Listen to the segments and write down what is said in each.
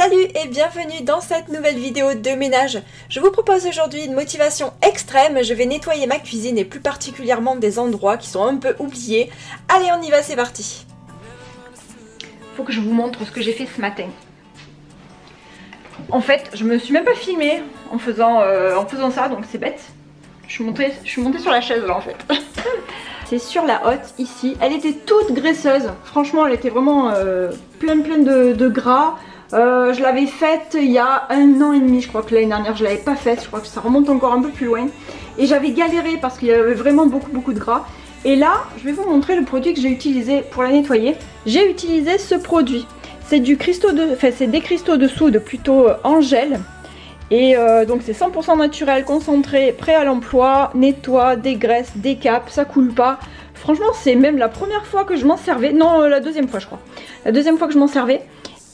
Salut et bienvenue dans cette nouvelle vidéo de ménage. Je vous propose aujourd'hui une motivation extrême. Je vais nettoyer ma cuisine et plus particulièrement des endroits qui sont un peu oubliés. Allez, on y va, c'est parti. Faut que je vous montre ce que j'ai fait ce matin. En fait, je me suis même pas filmée en faisant ça, donc c'est bête. Je suis montée sur la chaise là en fait. C'est sur la hotte ici. Elle était toute graisseuse. Franchement, elle était vraiment pleine de gras. Je l'avais faite il y a 1 an et demi, je crois que l'année dernière je l'avais pas faite, je crois que ça remonte encore un peu plus loin. Et j'avais galéré parce qu'il y avait vraiment beaucoup de gras. Et là, je vais vous montrer le produit que j'ai utilisé pour la nettoyer. J'ai utilisé ce produit. C'est des cristaux de soude plutôt en gel. Et donc c'est 100% naturel, concentré, prêt à l'emploi, nettoie, dégraisse, décape, ça coule pas. Franchement, c'est même la première fois que je m'en servais. Non, la deuxième fois je crois. La deuxième fois que je m'en servais.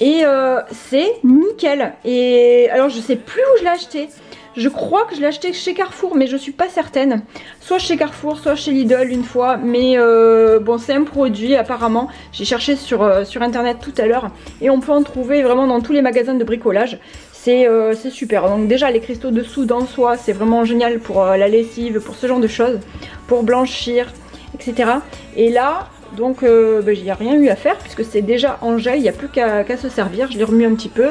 Et c'est nickel. Et alors je sais plus où je l'ai acheté. Je crois que je l'ai acheté chez Carrefour, mais je suis pas certaine. Soit chez Carrefour, soit chez Lidl une fois. Mais bon, c'est un produit apparemment. J'ai cherché sur internet tout à l'heure. Et on peut en trouver vraiment dans tous les magasins de bricolage. C'est super. Donc déjà les cristaux de soude en soi, c'est vraiment génial pour la lessive, pour ce genre de choses. Pour blanchir, etc. Et là... Donc il n'y a rien eu à faire puisque c'est déjà en gel, il n'y a plus qu'à se servir. Je l'ai remis un petit peu.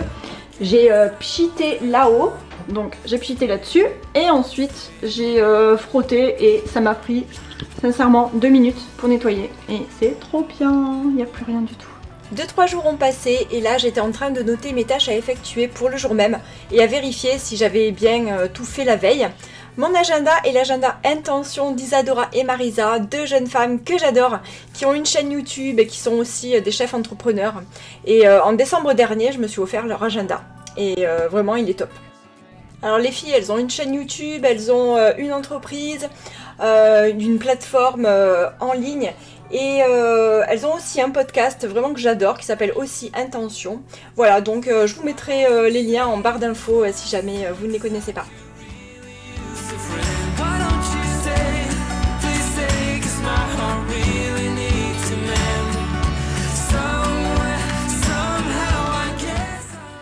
J'ai pchité là-haut, donc j'ai pchité là-dessus. Et ensuite j'ai frotté et ça m'a pris sincèrement 2 minutes pour nettoyer. Et c'est trop bien, il n'y a plus rien du tout. 2-3 jours ont passé et là j'étais en train de noter mes tâches à effectuer pour le jour même et à vérifier si j'avais bien tout fait la veille. Mon agenda est l'agenda Intention d'Isadora et Marisa, 2 jeunes femmes que j'adore, qui ont une chaîne YouTube et qui sont aussi des chefs entrepreneurs. Et en décembre dernier, je me suis offert leur agenda. Et vraiment, il est top. Alors les filles, elles ont une chaîne YouTube, elles ont une entreprise, une plateforme en ligne. Et elles ont aussi un podcast vraiment que j'adore qui s'appelle aussi Intention. Voilà, donc je vous mettrai les liens en barre d'infos si jamais vous ne les connaissez pas.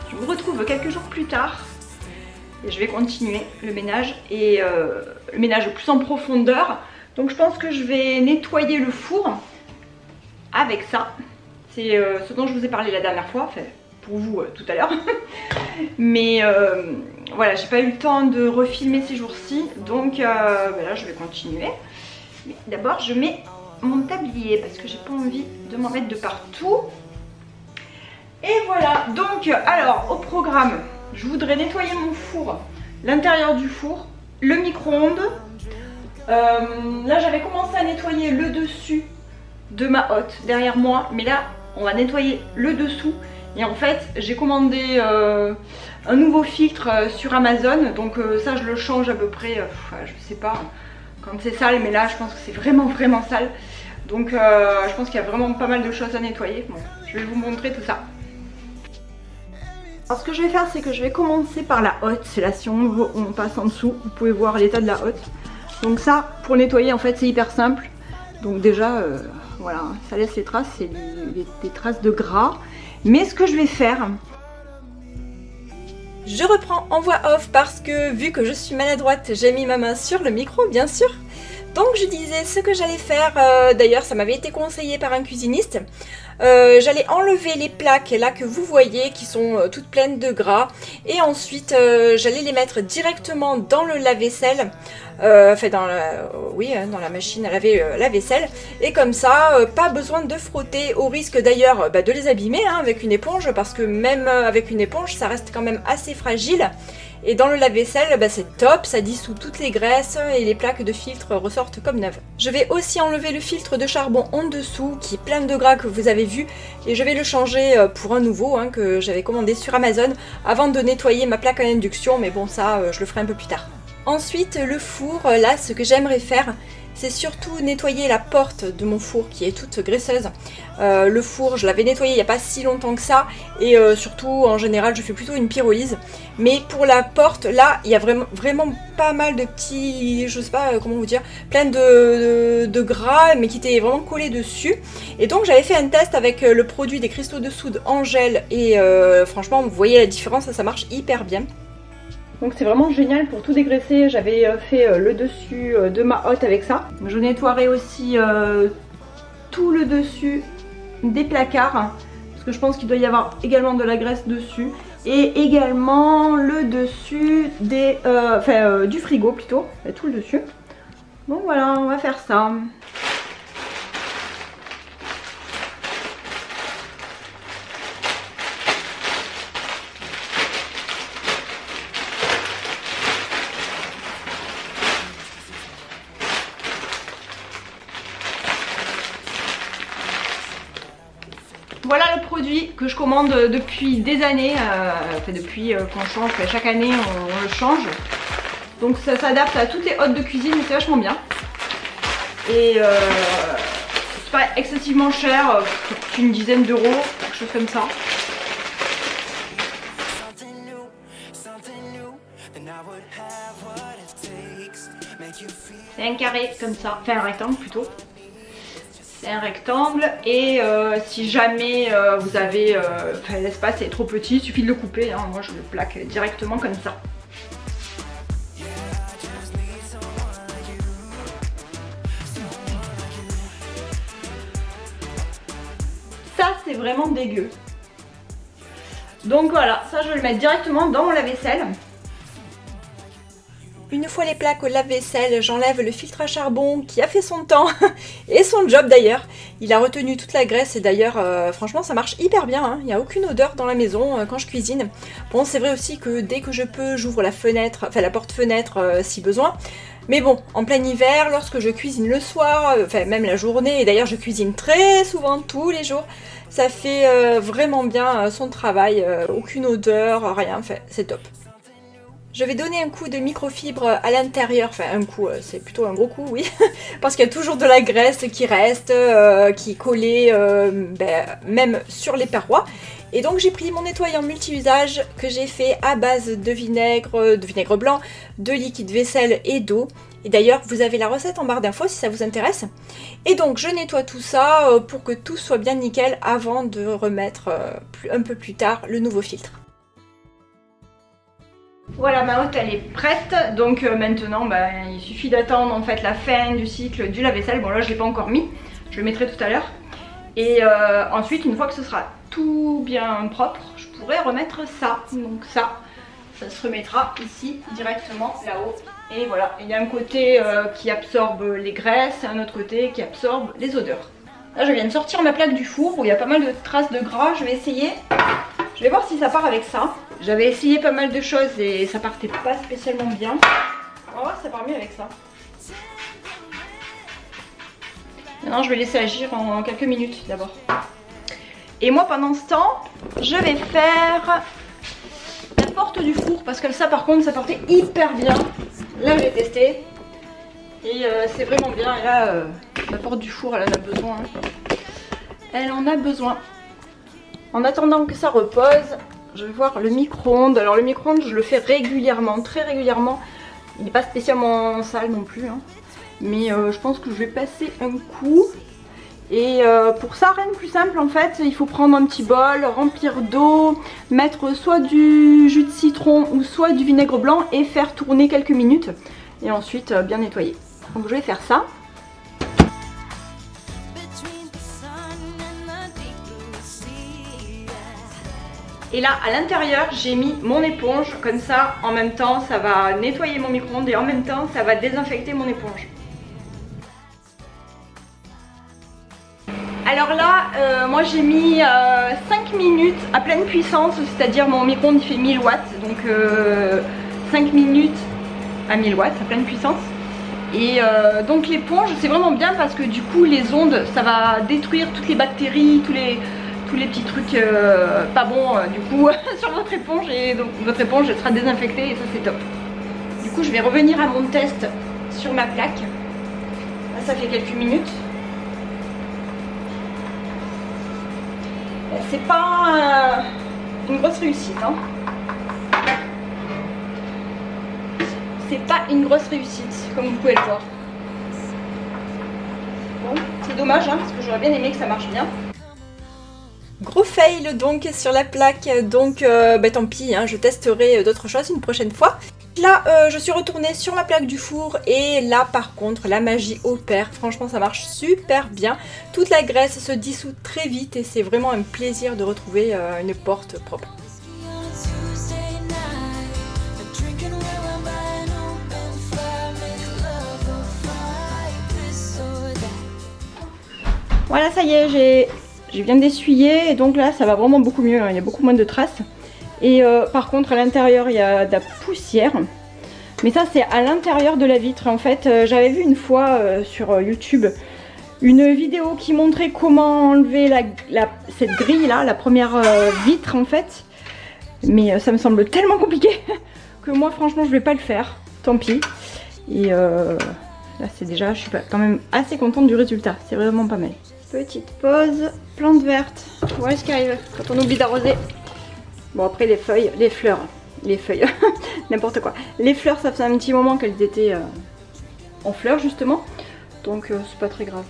Je vous retrouve quelques jours plus tard et je vais continuer le ménage et le ménage plus en profondeur. Donc je pense que je vais nettoyer le four avec ça. C'est ce dont je vous ai parlé la dernière fois, enfin pour vous tout à l'heure. Mais voilà, j'ai pas eu le temps de refilmer ces jours-ci, donc là je vais continuer. Mais d'abord je mets mon tablier parce que j'ai pas envie de m'en mettre de partout. Et voilà, donc alors au programme, je voudrais nettoyer mon four, l'intérieur du four, le micro-ondes. Là j'avais commencé à nettoyer le dessus de ma hotte derrière moi, mais là on va nettoyer le dessous. Et en fait j'ai commandé un nouveau filtre sur Amazon, donc ça je le change à peu près, je sais pas quand c'est sale, mais là je pense que c'est vraiment sale. Donc je pense qu'il y a vraiment pas mal de choses à nettoyer. Bon, je vais vous montrer tout ça. Alors ce que je vais faire, c'est que je vais commencer par la hotte. C'est là, si on passe en dessous, vous pouvez voir l'état de la hotte. Donc ça, pour nettoyer en fait c'est hyper simple. Donc déjà voilà, ça laisse les traces, c'est des traces de gras. Mais ce que je vais faire... Je reprends en voix off parce que vu que je suis maladroite, j'ai mis ma main sur le micro bien sûr. Donc je disais ce que j'allais faire, d'ailleurs ça m'avait été conseillé par un cuisiniste. J'allais enlever les plaques là que vous voyez qui sont toutes pleines de gras. Et ensuite j'allais les mettre directement dans le lave-vaisselle. Enfin dans la machine à laver la vaisselle. Et comme ça, pas besoin de frotter, au risque d'ailleurs de les abîmer avec une éponge. Parce que même avec une éponge ça reste quand même assez fragile. Et dans le lave-vaisselle, c'est top, ça dissout toutes les graisses et les plaques de filtre ressortent comme neuves. Je vais aussi enlever le filtre de charbon en dessous qui est plein de gras que vous avez vu. Et je vais le changer pour un nouveau que j'avais commandé sur Amazon avant de nettoyer ma plaque à induction. Mais bon ça, je le ferai un peu plus tard. Ensuite le four, là ce que j'aimerais faire, c'est surtout nettoyer la porte de mon four qui est toute graisseuse. Le four, je l'avais nettoyé il n'y a pas si longtemps que ça, et surtout en général je fais plutôt une pyrolyse. Mais pour la porte, là il y a vraiment pas mal de petits, je sais pas comment vous dire, plein de gras mais qui étaient vraiment collés dessus. Et donc j'avais fait un test avec le produit des cristaux de soude en gel et franchement vous voyez la différence, ça marche hyper bien. Donc c'est vraiment génial pour tout dégraisser. J'avais fait le dessus de ma hotte avec ça. Je nettoierai aussi tout le dessus des placards parce que je pense qu'il doit y avoir également de la graisse dessus, et également le dessus des, du frigo plutôt, tout le dessus. Donc voilà, on va faire ça. Voilà le produit que je commande depuis des années, depuis qu'on change, chaque année on le change. Donc ça s'adapte à toutes les hottes de cuisine et c'est vachement bien. Et c'est pas excessivement cher, une dizaine d'euros, quelque chose comme ça. C'est un carré comme ça, enfin un rectangle plutôt. C'est un rectangle et si jamais vous avez l'espace est trop petit, il suffit de le couper, hein. Moi je le plaque directement comme ça. Ça c'est vraiment dégueu. Donc voilà, ça je vais le mettre directement dans mon lave-vaisselle. Une fois les plaques au lave-vaisselle, j'enlève le filtre à charbon qui a fait son temps et son job d'ailleurs. Il a retenu toute la graisse et d'ailleurs franchement ça marche hyper bien, hein. Il n'y a aucune odeur dans la maison quand je cuisine. Bon, c'est vrai aussi que dès que je peux, j'ouvre la fenêtre, enfin la porte-fenêtre si besoin. Mais bon, en plein hiver, lorsque je cuisine le soir, enfin même la journée, et d'ailleurs je cuisine très souvent tous les jours, ça fait vraiment bien son travail, aucune odeur, rien, enfin c'est top. Je vais donner un coup de microfibre à l'intérieur, enfin un coup, c'est plutôt un gros coup, oui, parce qu'il y a toujours de la graisse qui reste, qui est collée même sur les parois. Et donc j'ai pris mon nettoyant multi-usage que j'ai fait à base de vinaigre blanc, de liquide vaisselle et d'eau. Et d'ailleurs vous avez la recette en barre d'infos si ça vous intéresse. Et donc je nettoie tout ça pour que tout soit bien nickel avant de remettre un peu plus tard le nouveau filtre. Voilà, ma hotte elle est prête, donc maintenant il suffit d'attendre en fait la fin du cycle du lave-vaisselle. Bon là je ne l'ai pas encore mis, je le mettrai tout à l'heure. Et ensuite une fois que ce sera tout bien propre, je pourrai remettre ça. Donc ça se remettra ici directement là-haut. Et voilà, il y a un côté qui absorbe les graisses et un autre côté qui absorbe les odeurs. Là je viens de sortir ma plaque du four où il y a pas mal de traces de gras, je vais essayer. Je vais voir si ça part avec ça. J'avais essayé pas mal de choses et ça partait pas spécialement bien. On va voir si ça part mieux avec ça. Maintenant je vais laisser agir en quelques minutes d'abord. Et moi pendant ce temps, je vais faire la porte du four parce que ça par contre ça partait hyper bien. Là j'ai testé et c'est vraiment bien. Et là la porte du four elle en a besoin. Elle en a besoin. En attendant que ça repose, je vais voir le micro-ondes. Alors le micro-ondes je le fais régulièrement, très régulièrement. Il n'est pas spécialement sale non plus, hein. Mais je pense que je vais passer un coup. Et pour ça, rien de plus simple en fait, il faut prendre un petit bol, remplir d'eau, mettre soit du jus de citron ou soit du vinaigre blanc et faire tourner quelques minutes. Et ensuite bien nettoyer. Donc je vais faire ça. Et là à l'intérieur j'ai mis mon éponge, comme ça en même temps ça va nettoyer mon micro-ondes et en même temps ça va désinfecter mon éponge. Alors là moi j'ai mis 5 minutes à pleine puissance, c'est-à-dire mon micro-ondes il fait 1000 watts, donc 5 minutes à 1000 watts à pleine puissance. Et donc l'éponge c'est vraiment bien parce que du coup les ondes ça va détruire toutes les bactéries, tous les petits trucs pas bons du coup sur votre éponge, et donc votre éponge elle sera désinfectée et ça c'est top. Du coup je vais revenir à mon test sur ma plaque. ça fait quelques minutes. C'est pas une grosse réussite, hein. C'est pas une grosse réussite, comme vous pouvez le voir. Bon, c'est dommage, hein, parce que j'aurais bien aimé que ça marche bien. Gros fail donc sur la plaque, donc tant pis, hein, je testerai d'autres choses une prochaine fois. Là, je suis retournée sur ma plaque du four et là par contre la magie opère, franchement ça marche super bien. Toute la graisse se dissout très vite et c'est vraiment un plaisir de retrouver une porte propre. Voilà, ça y est, je viens d'essuyer et donc là ça va vraiment beaucoup mieux, hein, il y a beaucoup moins de traces. Et par contre à l'intérieur il y a de la poussière. Mais ça c'est à l'intérieur de la vitre. En fait j'avais vu une fois sur YouTube une vidéo qui montrait comment enlever cette grille là, la première vitre en fait. Mais ça me semble tellement compliqué que moi franchement je vais pas le faire, tant pis. Et là c'est déjà, je suis quand même assez contente du résultat, c'est vraiment pas mal. Petite pause, plante verte, voilà ce qui arrive quand on oublie d'arroser. Bon après les feuilles, les fleurs, n'importe quoi. Les fleurs ça faisait un petit moment qu'elles étaient en fleurs justement, donc c'est pas très grave.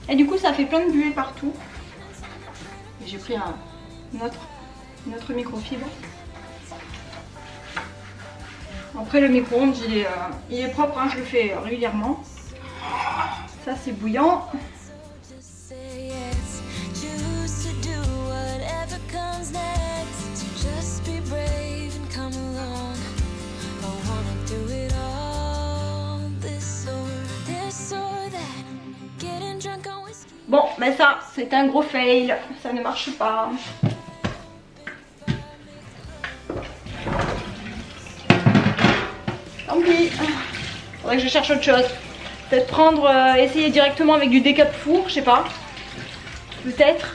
Et du coup ça fait plein de buées partout. J'ai pris une autre microfibre. Après le micro-ondes il est propre, hein, je le fais régulièrement. Ça c'est bouillant. Bon, mais ça, c'est un gros fail, ça ne marche pas. Tant pis, faudrait que je cherche autre chose. Peut-être prendre, essayer directement avec du décap four, je sais pas. Peut-être.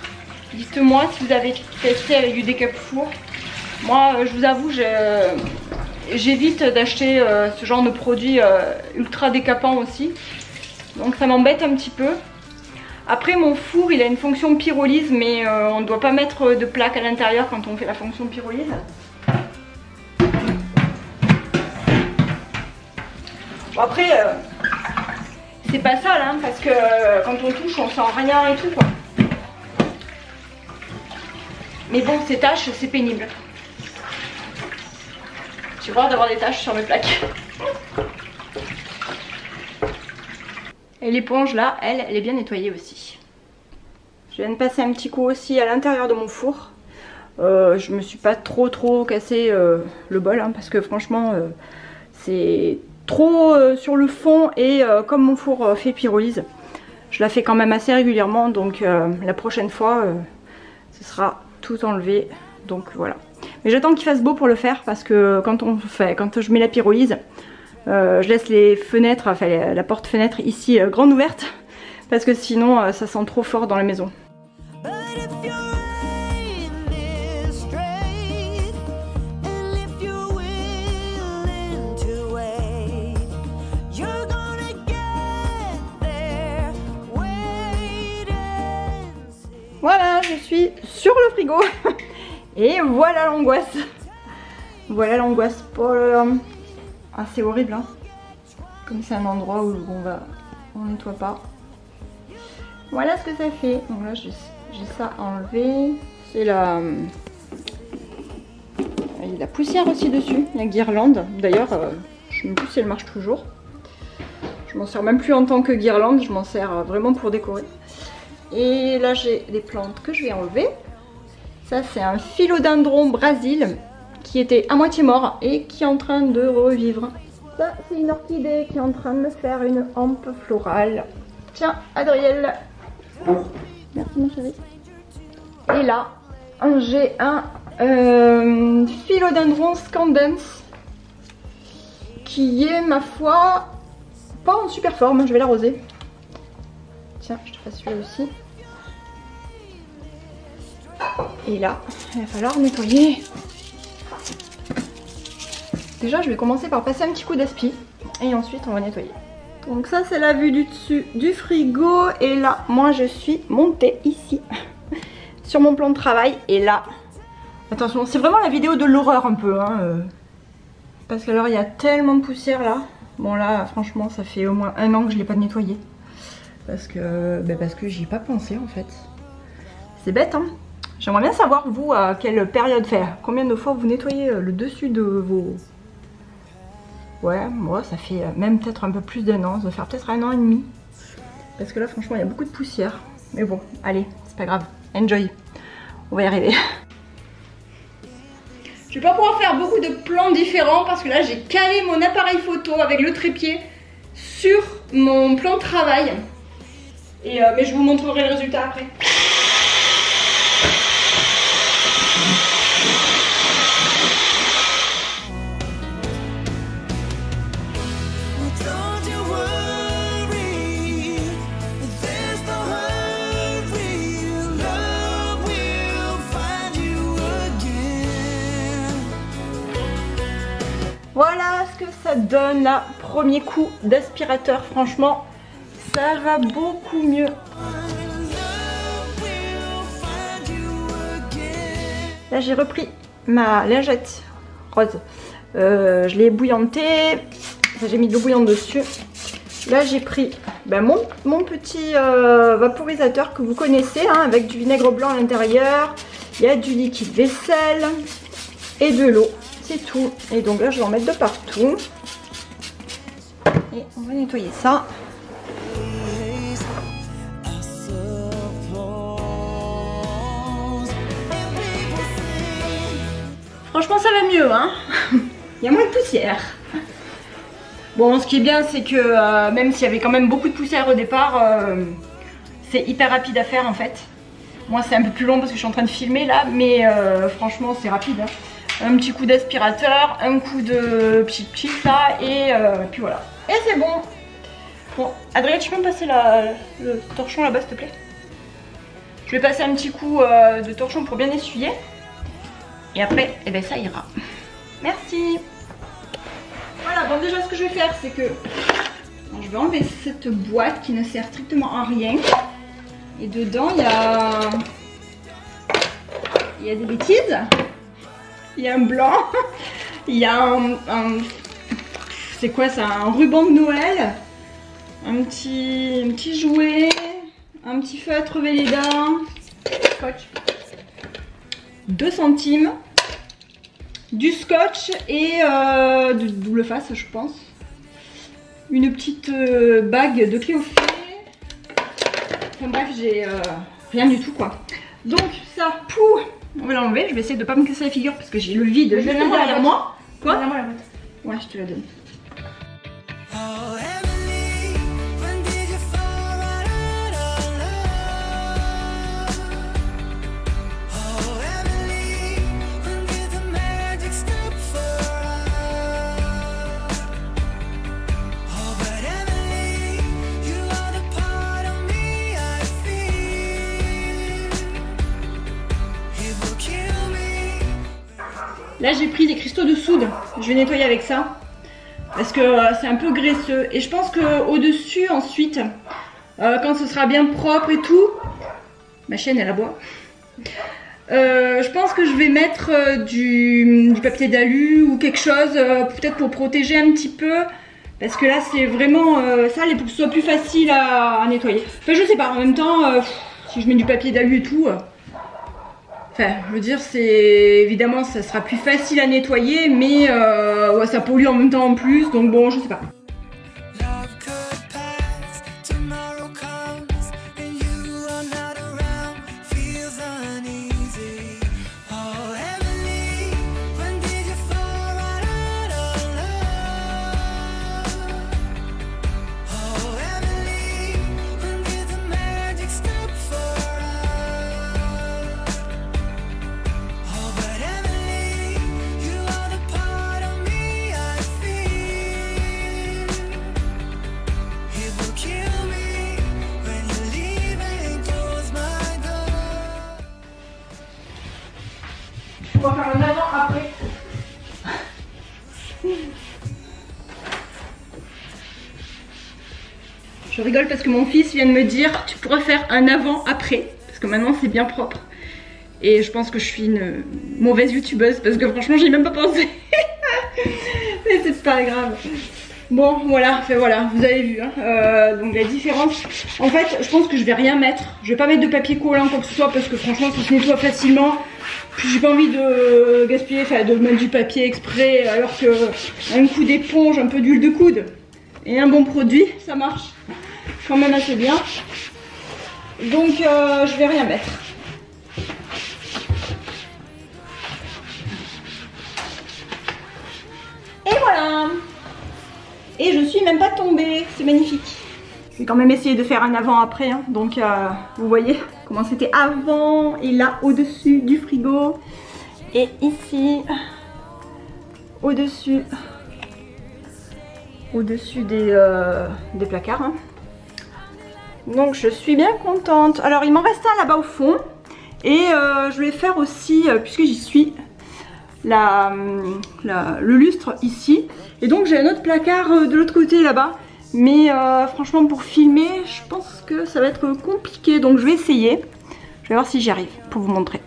Dites-moi si vous avez testé avec du décap four. Moi, je vous avoue, j'évite d'acheter ce genre de produit ultra décapant aussi. Donc ça m'embête un petit peu. Après mon four il a une fonction pyrolyse mais on ne doit pas mettre de plaque à l'intérieur quand on fait la fonction pyrolyse. Bon après c'est pas sale hein, parce que quand on touche on sent rien et tout quoi. Mais bon ces taches c'est pénible. J'ai horreur d'avoir des taches sur mes plaques. Et l'éponge là, elle est bien nettoyée aussi. Je viens de passer un petit coup aussi à l'intérieur de mon four. Je me suis pas trop cassé le bol hein, parce que franchement c'est trop sur le fond et comme mon four fait pyrolyse, je la fais quand même assez régulièrement donc la prochaine fois ce sera tout enlevé. Donc voilà. Mais j'attends qu'il fasse beau pour le faire parce que quand je mets la pyrolyse, je laisse les fenêtres, enfin la porte-fenêtre ici grande ouverte parce que sinon ça sent trop fort dans la maison. Voilà, je suis sur le frigo et voilà l'angoisse. Voilà l'angoisse. Oh là là. Ah c'est horrible hein. Comme c'est un endroit où on nettoie pas. Voilà ce que ça fait. Donc là j'ai ça enlevé. C'est il y a de la poussière aussi dessus, la guirlande. D'ailleurs je ne sais plus si elle marche toujours. Je m'en sers même plus en tant que guirlande, je m'en sers vraiment pour décorer. Et là j'ai des plantes que je vais enlever. Ça c'est un philodendron Brésil qui était à moitié mort et qui est en train de revivre. Ça c'est une orchidée qui est en train de me faire une hampe florale. Tiens Adriel. Merci mon chéri. Et là j'ai un philodendron scandens qui est ma foi pas en super forme, je vais l'arroser. Tiens je te fasse celui-là aussi. Et là il va falloir nettoyer. déjà je vais commencer par passer un petit coup d'aspi et ensuite on va nettoyer. Donc ça c'est la vue du dessus du frigo et là moi je suis montée ici sur mon plan de travail et là, attention c'est vraiment la vidéo de l'horreur un peu hein, parce que alors il y a tellement de poussière là. Bon là franchement ça fait au moins 1 an que je l'ai pas nettoyé parce que j'y ai pas pensé en fait. C'est bête hein. J'aimerais bien savoir vous à quelle période faire, combien de fois vous nettoyez le dessus de vos... Ouais, moi ça fait même peut-être un peu plus d'1 an, ça doit faire peut-être 1 an et demi. Parce que là franchement il y a beaucoup de poussière. Mais bon, allez, c'est pas grave, enjoy. On va y arriver. Je vais pas pouvoir faire beaucoup de plans différents parce que là j'ai calé mon appareil photo avec le trépied sur mon plan de travail. Et, mais je vous montrerai le résultat après. Voilà ce que ça donne là, premier coup d'aspirateur, franchement ça va beaucoup mieux. Là j'ai repris ma lingette rose, je l'ai bouillantée, j'ai mis de l'eau bouillante dessus. Là j'ai pris mon petit vaporisateur que vous connaissez hein, avec du vinaigre blanc à l'intérieur, il y a du liquide vaisselle et de l'eau. C'est tout. Et donc là je vais en mettre de partout. Et on va nettoyer ça. Franchement ça va mieux hein. Il y a moins de poussière. Bon ce qui est bien c'est que même s'il y avait quand même beaucoup de poussière au départ, c'est hyper rapide à faire en fait. Moi c'est un peu plus long parce que je suis en train de filmer là, mais franchement c'est rapide hein. Un petit coup d'aspirateur, un coup de pchit là et puis voilà. Et c'est bon. Bon, Adrien, tu peux me passer le torchon là-bas s'il te plaît? Je vais passer un petit coup de torchon pour bien essuyer. Et après, eh ben, ça ira. Merci. Voilà, bon déjà ce que je vais faire c'est que je vais enlever cette boîte qui ne sert strictement à rien. Et dedans il y a des bêtises. Il y a un blanc, il y a un c'est quoi ça, un ruban de Noël, un petit jouet, un petit feutre Velleda, scotch, 2 centimes, du scotch et de double face je pense, une petite bague de clé au fée, enfin bref j'ai rien du tout quoi. Donc ça, pou, on va l'enlever, je vais essayer de pas me casser la figure parce que j'ai le vide juste derrière moi. Quoi? Donne-moi la boîte. Ouais, je te la donne. Là j'ai pris des cristaux de soude, je vais nettoyer avec ça parce que c'est un peu graisseux et je pense que au dessus ensuite quand ce sera bien propre et tout, ma chienne elle aboie, je pense que je vais mettre du papier d'alu ou quelque chose peut-être pour protéger un petit peu parce que là c'est vraiment sale et pour que ce soit plus facile à nettoyer. Enfin je sais pas, en même temps si je mets du papier d'alu et tout, enfin, je veux dire, c'est évidemment, ça sera plus facile à nettoyer, mais ouais, ça pollue en même temps en plus, donc bon, je sais pas. On va faire un avant après. Je rigole parce que mon fils vient de me dire tu pourras faire un avant-après. Parce que maintenant c'est bien propre. Et je pense que je suis une mauvaise youtubeuse parce que franchement j'y ai même pas pensé. Mais c'est pas grave. Bon voilà, enfin voilà, vous avez vu hein. Donc la différence. En fait je pense que je vais rien mettre. Je vais pas mettre de papier collant quoi que ce soit parce que franchement ça se nettoie facilement. Puis j'ai pas envie de gaspiller, enfin de mettre du papier exprès alors que un coup d'éponge, un peu d'huile de coude et un bon produit, ça marche quand même assez bien. Donc je vais rien mettre. Et voilà. Et je suis même pas tombée, c'est magnifique. Je vais quand même essayer de faire un avant-après, hein. Donc vous voyez comment c'était avant et là au-dessus du frigo. Et ici, au-dessus des placards. Hein. Donc je suis bien contente. Alors il m'en reste un là-bas au fond. Et je vais faire aussi, puisque j'y suis, le lustre ici. Et donc j'ai un autre placard de l'autre côté là-bas. Mais franchement pour filmer, je pense que ça va être compliqué. Donc je vais essayer. Je vais voir si j'y arrive pour vous montrer.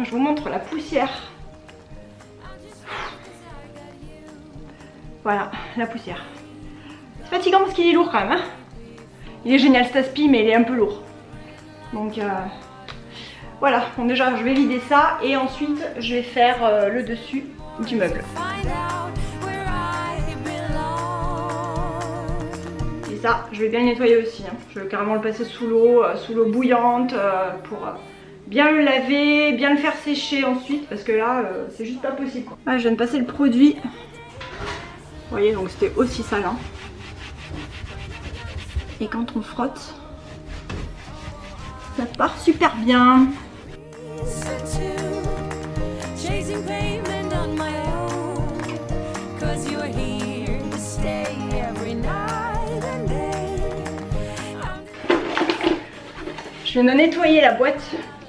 Je vous montre la poussière. Voilà, la poussière. C'est fatigant parce qu'il est lourd quand même. Hein, il est génial cet aspi, mais il est un peu lourd. Donc voilà, bon déjà je vais vider ça et ensuite je vais faire le dessus du meuble. Et ça, je vais bien le nettoyer aussi. Hein. Je vais carrément le passer sous l'eau bouillante pour... bien le laver, bien le faire sécher ensuite parce que là c'est juste pas possible. Ah, je viens de passer le produit. Vous voyez donc c'était aussi sale. Hein. Et quand on frotte, ça part super bien. Je viens de nettoyer la boîte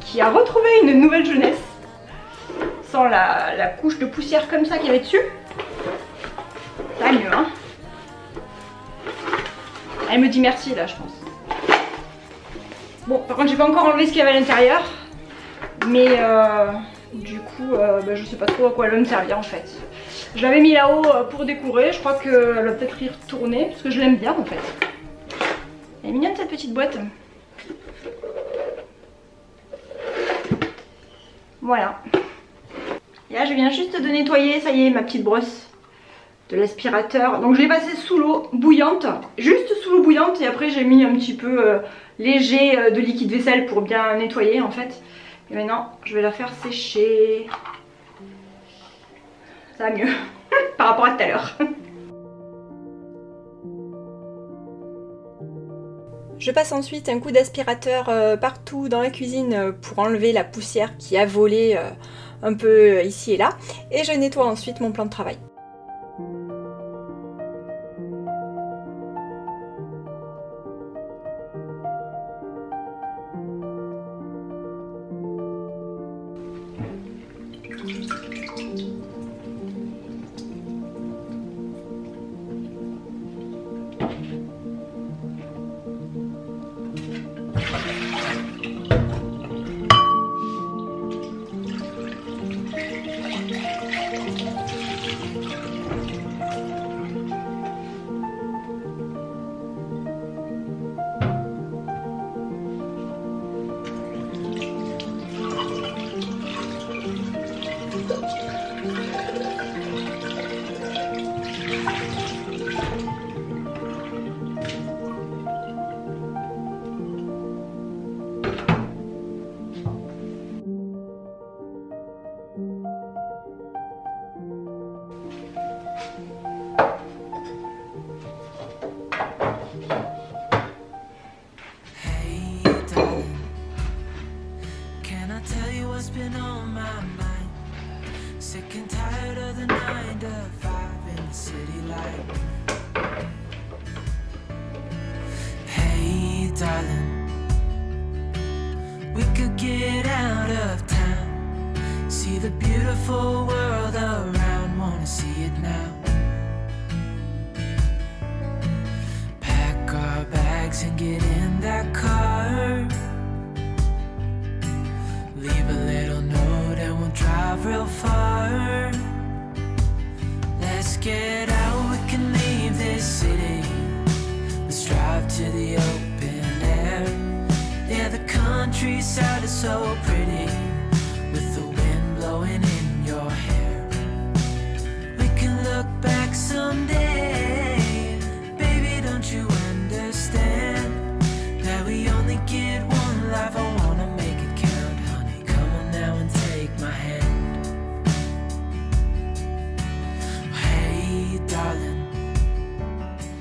qui a retrouvé une nouvelle jeunesse sans la couche de poussière comme ça qu'il y avait dessus. Ça va mieux hein. Elle me dit merci là je pense. Bon par contre j'ai pas encore enlevé ce qu'il y avait à l'intérieur. Mais du coup bah, je sais pas trop à quoi elle va me servir en fait. Je l'avais mis là-haut pour décorer. Je crois qu'elle va peut-être y retourner parce que je l'aime bien en fait. Elle est mignonne cette petite boîte. Voilà. Et là je viens juste de nettoyer, ça y est, ma petite brosse de l'aspirateur. Donc je l'ai passée sous l'eau bouillante, juste sous l'eau bouillante. Et après j'ai mis un petit peu léger de liquide vaisselle pour bien nettoyer en fait. Et maintenant je vais la faire sécher. Ça va mieux par rapport à tout à l'heure. Je passe ensuite un coup d'aspirateur partout dans la cuisine pour enlever la poussière qui a volé un peu ici et là. Et je nettoie ensuite mon plan de travail. tell you what's been on my mind. Sick and tired of the 9 to 5 in the city light. Hey darling, we could get out of town, see the beautiful world around, wanna see it now. Pack our bags and get in that car, leave a little note and we'll drive real far. Let's get out, we can leave this city. Let's drive to the open air. Yeah, the countryside is so pretty, with the wind blowing in your hair. We can look back someday. Baby, don't you understand that we only get one life? I wanna make it count, honey. Come on now and take my hand. Hey darling.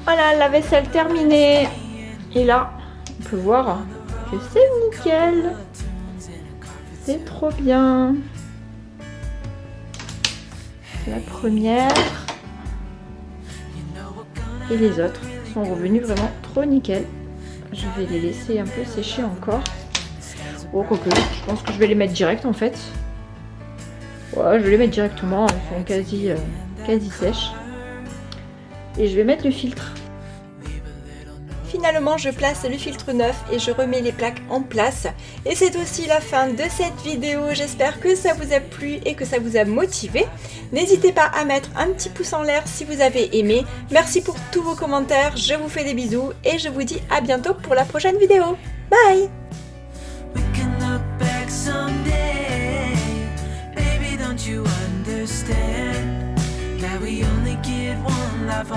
Voilà, la vaisselle terminée. Et là, on peut voir que c'est nickel. C'est trop bien. La première. Et les autres sont revenus vraiment trop nickel. Je vais les laisser un peu sécher encore. Oh, quoique, je pense que je vais les mettre direct en fait. Ouais, je vais les mettre directement, elles sont quasi sèches. Et je vais mettre le filtre. Finalement, je place le filtre neuf et je remets les plaques en place. Et c'est aussi la fin de cette vidéo. J'espère que ça vous a plu et que ça vous a motivé. N'hésitez pas à mettre un petit pouce en l'air si vous avez aimé. Merci pour tous vos commentaires. Je vous fais des bisous et je vous dis à bientôt pour la prochaine vidéo. Bye! We can look back someday. Baby, don't you understand that we only get one life?